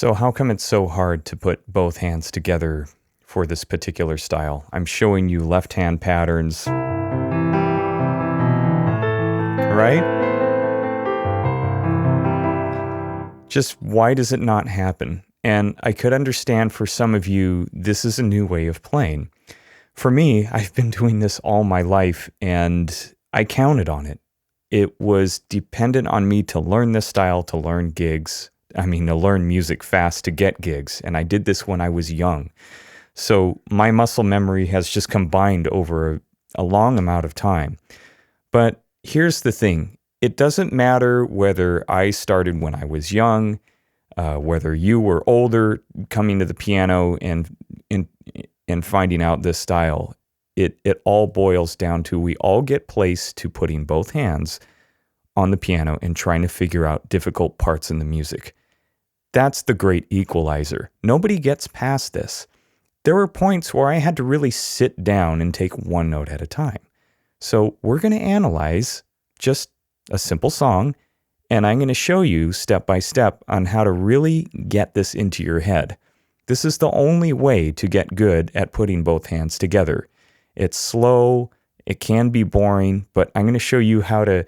So how come it's so hard to put both hands together for this particular style? I'm showing you left hand patterns, right? Just why does it not happen? And I could understand for some of you, this is a new way of playing. For me, I've been doing this all my life and I counted on it. It was dependent on me to learn this style, to learn to learn music fast, to get gigs. And I did this when I was young. So my muscle memory has just combined over a long amount of time. But here's the thing. It doesn't matter whether I started when I was young, whether you were older coming to the piano and finding out this style. It all boils down to we all get placed to putting both hands on the piano and trying to figure out difficult parts in the music. That's the great equalizer. Nobody gets past this. There were points where I had to really sit down and take one note at a time. So we're going to analyze just a simple song, and I'm going to show you step by step on how to really get this into your head. This is the only way to get good at putting both hands together. It's slow, it can be boring, but I'm going to show you how to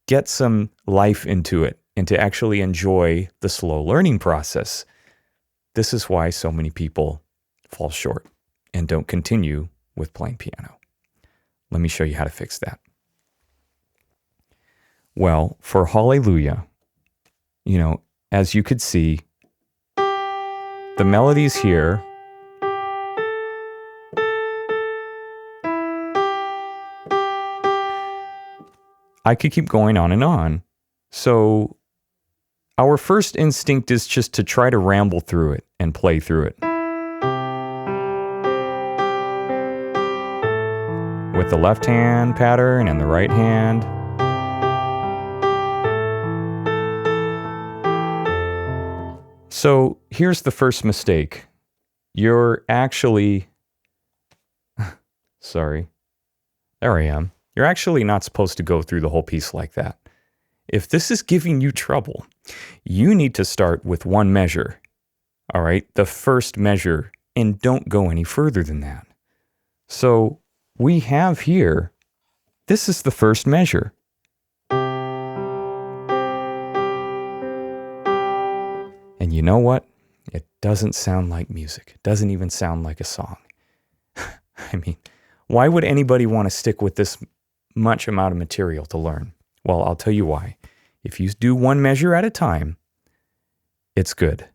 get some life into it and to actually enjoy the slow learning process. This is why so many people fall short and don't continue with playing piano. Let me show you how to fix that. Well, for Hallelujah, as you could see, the melody's here. I could keep going on and on. So our first instinct is just to try to ramble through it and play through it. With the left hand pattern and the right hand. So here's the first mistake. You're actually, sorry, there I am. You're actually not supposed to go through the whole piece like that. If this is giving you trouble, you need to start with one measure, all right? The first measure, and don't go any further than that. So we have here, this is the first measure. And you know what? It doesn't sound like music. It doesn't even sound like a song. I mean, why would anybody want to stick with this much amount of material to learn? Well, I'll tell you why. If you do one measure at a time, it's good,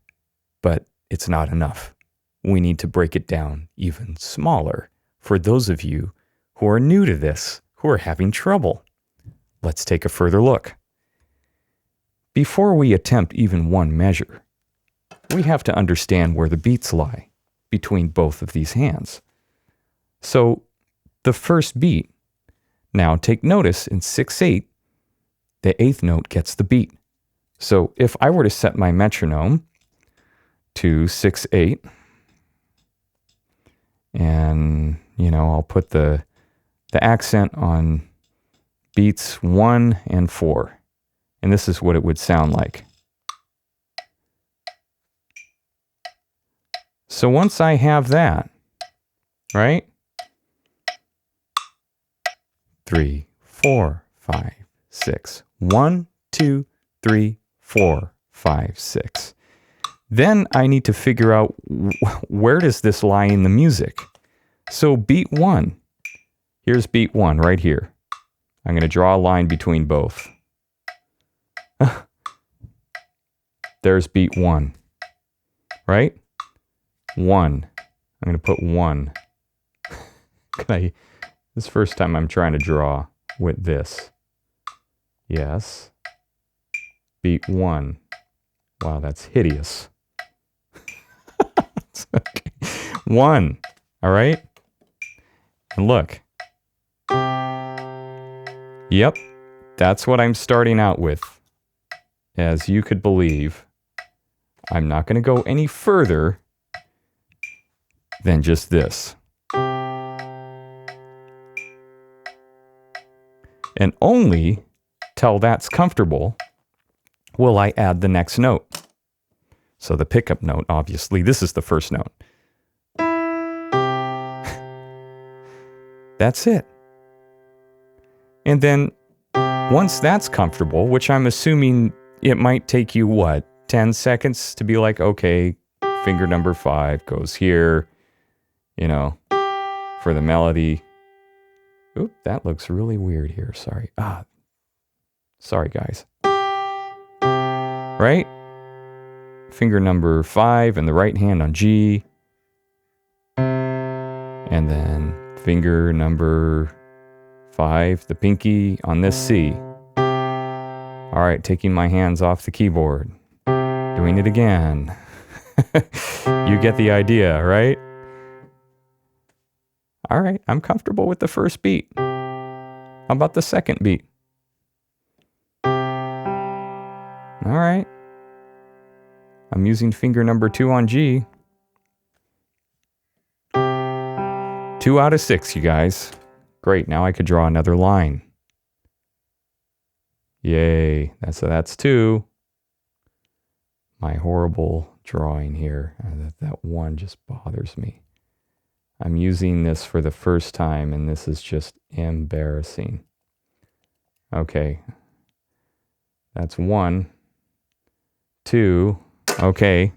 but it's not enough. We need to break it down even smaller for those of you who are new to this, who are having trouble. Let's take a further look. Before we attempt even one measure, we have to understand where the beats lie between both of these hands. So the first beat, now take notice in 6/8, the eighth note gets the beat. So if I were to set my metronome to 6/8, and I'll put the accent on beats 1 and 4, and this is what it would sound like. So once I have that, right? 3, 4, 5, 6. 1, 2, 3, 4, 5, 6. Then I need to figure out where does this lie in the music. So beat 1. Here's beat 1 right here. I'm going to draw a line between both. There's beat 1. Right? 1. I'm going to put 1. This is the first time I'm trying to draw with this. Yes. Beat 1. Wow, that's hideous. Okay. 1. All right? And look. Yep. That's what I'm starting out with. As you could believe, I'm not going to go any further than just this. And only till that's comfortable will I add the next note. So the pickup note, obviously, this is the first note. That's it. And then once that's comfortable, which I'm assuming it might take you, 10 seconds to be like, okay, finger number 5 goes here, for the melody. Oop, that looks really weird here. Sorry, guys. Right? Finger number 5 and the right hand on G. And then finger number 5, the pinky on this C. All right, taking my hands off the keyboard. Doing it again. You get the idea, right? All right, I'm comfortable with the first beat. How about the second beat? All right. I'm using finger number 2 on G. 2 out of 6, you guys. Great, now I could draw another line. Yay, that's 2. My horrible drawing here. That 1 just bothers me. I'm using this for the first time, and this is just embarrassing. Okay. That's 1. 2. Okay.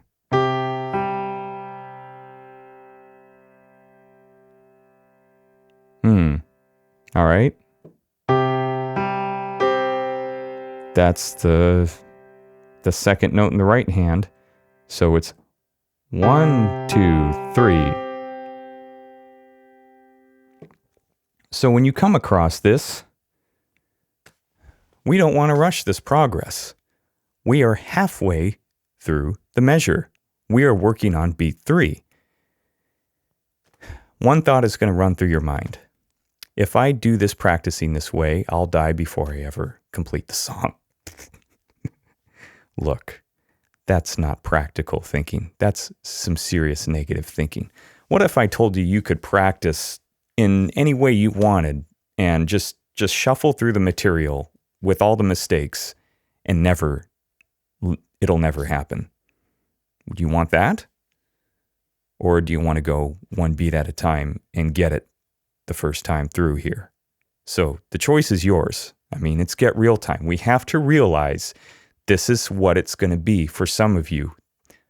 All right. That's the second note in the right hand. So it's 1, 2, 3. So when you come across this, we don't want to rush this progress. We are halfway through the measure. We are working on beat 3. One thought is going to run through your mind. If I do this practicing this way, I'll die before I ever complete the song. Look, that's not practical thinking. That's some serious negative thinking. What if I told you you could practice in any way you wanted and just shuffle through the material with all the mistakes and it'll never happen? Do you want that? Or do you want to go one beat at a time and get it the first time through here? So the choice is yours. I mean, it's get real time. We have to realize this is what it's going to be for some of you.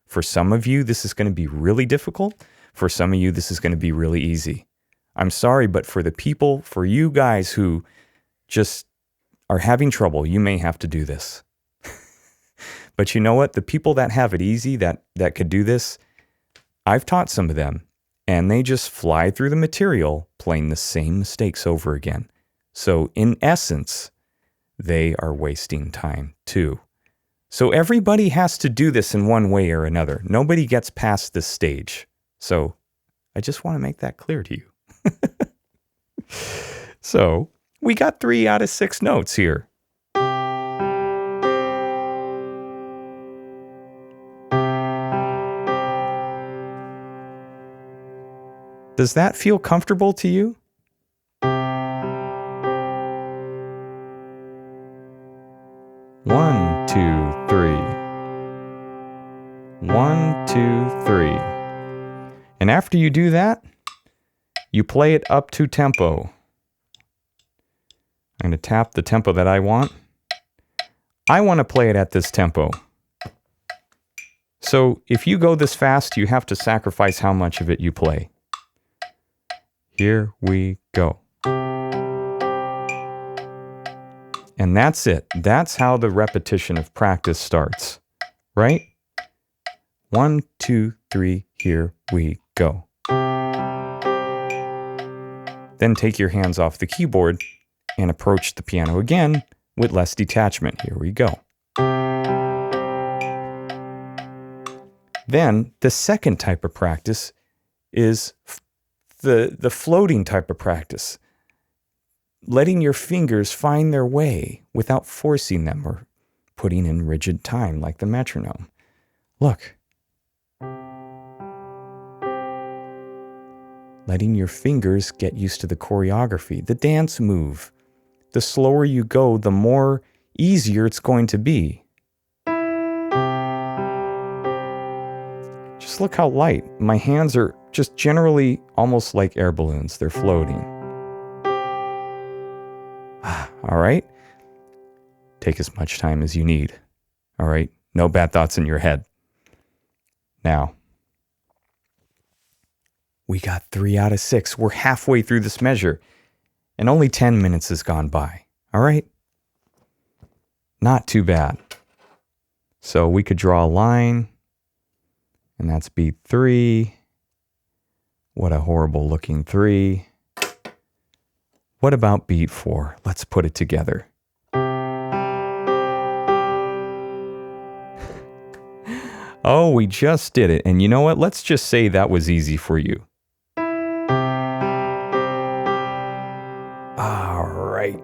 For some of you, this is going to be really difficult. For some of you, this is going to be really easy. I'm sorry, but for you guys who just are having trouble, you may have to do this. But you know what? The people that have it easy, that could do this, I've taught some of them, and they just fly through the material playing the same mistakes over again. So in essence, they are wasting time too. So everybody has to do this in one way or another. Nobody gets past this stage. So I just want to make that clear to you. So we got 3 out of 6 notes here. Does that feel comfortable to you? One, 2, 3. 1, 2, 3. And after you do that, you play it up to tempo. I'm going to tap the tempo that I want. I want to play it at this tempo. So if you go this fast, you have to sacrifice how much of it you play. Here we go. And that's it. That's how the repetition of practice starts, right? 1, 2, 3, here we go. Then take your hands off the keyboard and approach the piano again with less detachment. Here we go. Then the second type of practice is the floating type of practice. Letting your fingers find their way without forcing them or putting in rigid time like the metronome. Look. Letting your fingers get used to the choreography, the dance move. The slower you go, the more easier it's going to be. Just look how light. My hands are just generally almost like air balloons. They're floating. All right? Take as much time as you need. All right? No bad thoughts in your head. Now, we got 3 out of 6. We're halfway through this measure, and only 10 minutes has gone by. All right? Not too bad. So we could draw a line, and that's beat 3. What a horrible looking 3. What about beat 4? Let's put it together. Oh, we just did it. And you know what? Let's just say that was easy for you. All right.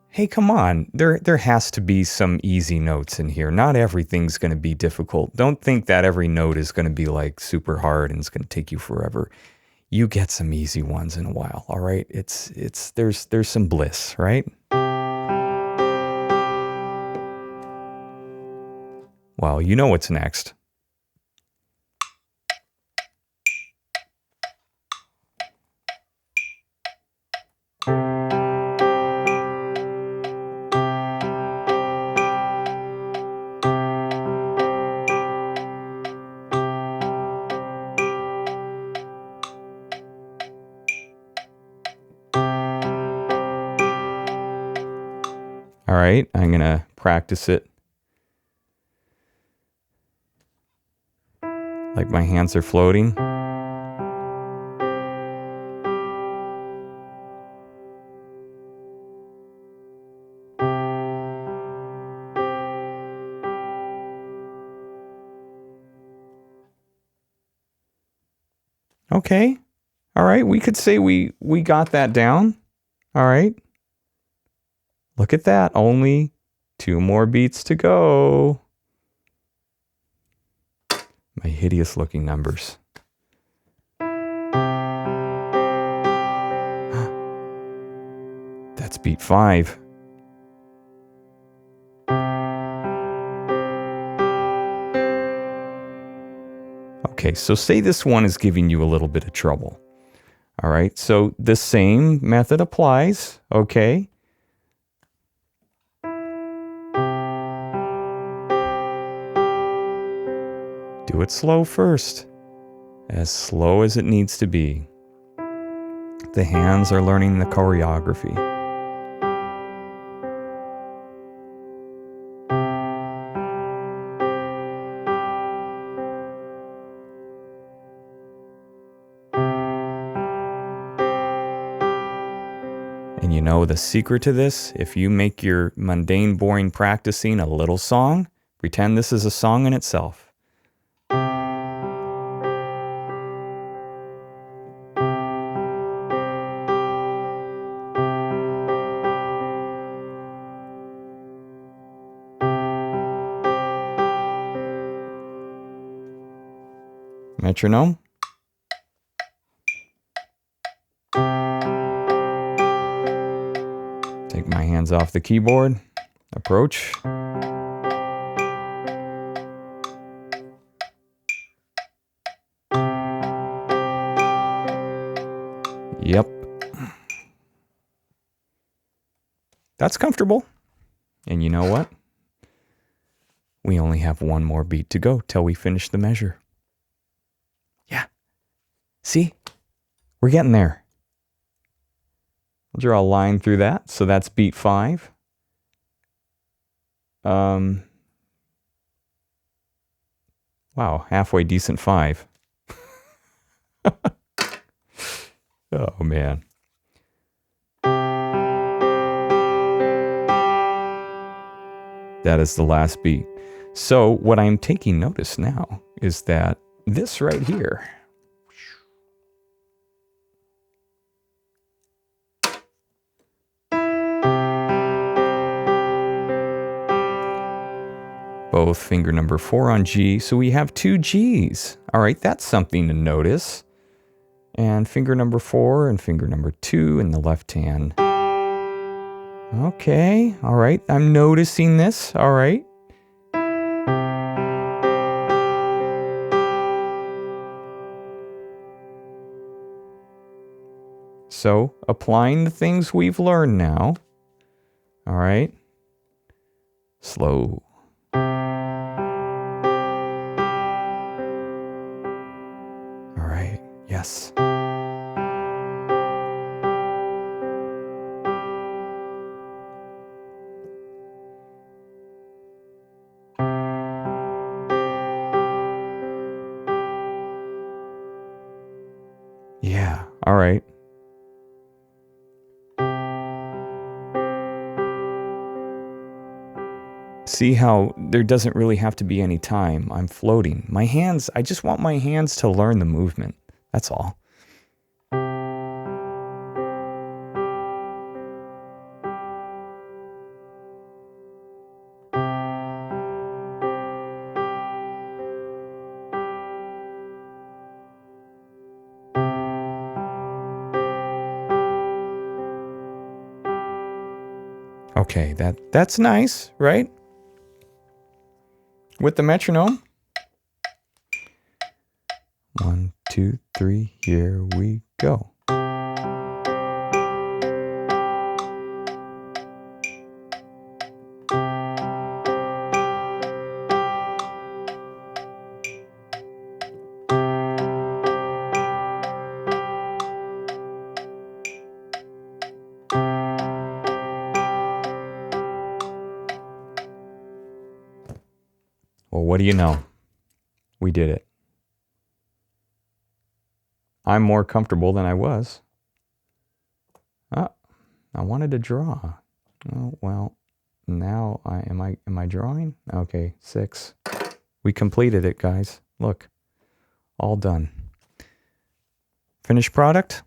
Hey, come on. There has to be some easy notes in here. Not everything's going to be difficult. Don't think that every note is going to be like super hard and it's going to take you forever. You get some easy ones in a while, all right? There's some bliss, right? Well, you know what's next. All right, I'm going to practice it. Like my hands are floating. Okay. All right, we could say we got that down. All right. Look at that. Only 2 more beats to go. My hideous looking numbers. That's beat 5. Okay, so say this one is giving you a little bit of trouble. All right, so the same method applies, okay? Do it slow first, as slow as it needs to be. The hands are learning the choreography. And you know the secret to this? If you make your mundane, boring practicing a little song, pretend this is a song in itself. Metronome. Take my hands off the keyboard. Approach. Yep. That's comfortable. And you know what? We only have 1 more beat to go till we finish the measure. Yeah. See? We're getting there. I'll draw a line through that. So that's beat 5. Wow, halfway decent 5. Oh, man. That is the last beat. So what I'm taking notice now is that this right here, both finger number 4 on G, so we have 2 Gs. All right, that's something to notice. And finger number 4 and finger number 2 in the left hand. Okay. All right. I'm noticing this. All right. So, applying the things we've learned now. All right. Slow. All right. Yes. Yeah. All right. See how there doesn't really have to be any time. I'm floating. My hands, I just want my hands to learn the movement. That's all. Okay, that's nice, right? With the metronome. 1, 2, 3, here we go. Well, what do you know? We did it. I'm more comfortable than I was. I wanted to draw. Oh, well, now am I drawing? Okay, 6. We completed it, guys. Look, all done. Finished product?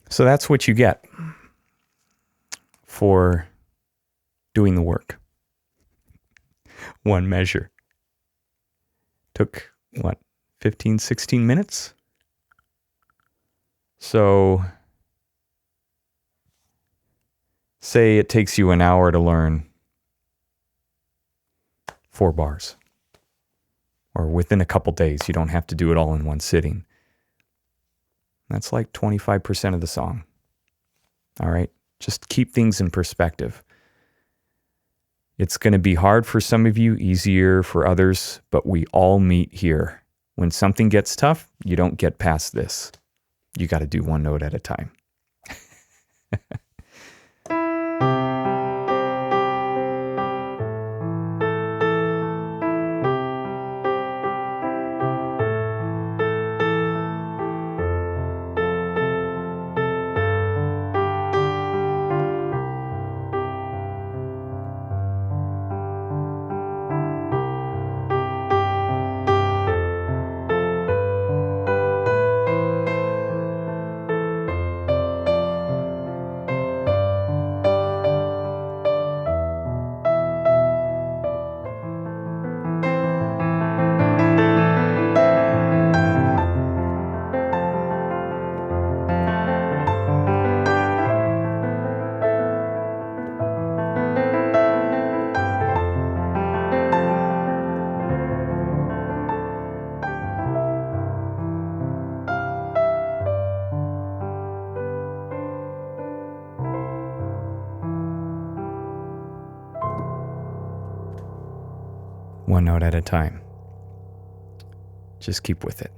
So that's what you get for doing the work. One measure. Took, 15, 16 minutes? So, say it takes you an hour to learn 4 bars. Or within a couple days. You don't have to do it all in one sitting. That's like 25% of the song. All right? Just keep things in perspective. It's going to be hard for some of you, easier for others, but we all meet here. When something gets tough, you don't get past this. You got to do one note at a time. One note at a time. Just keep with it.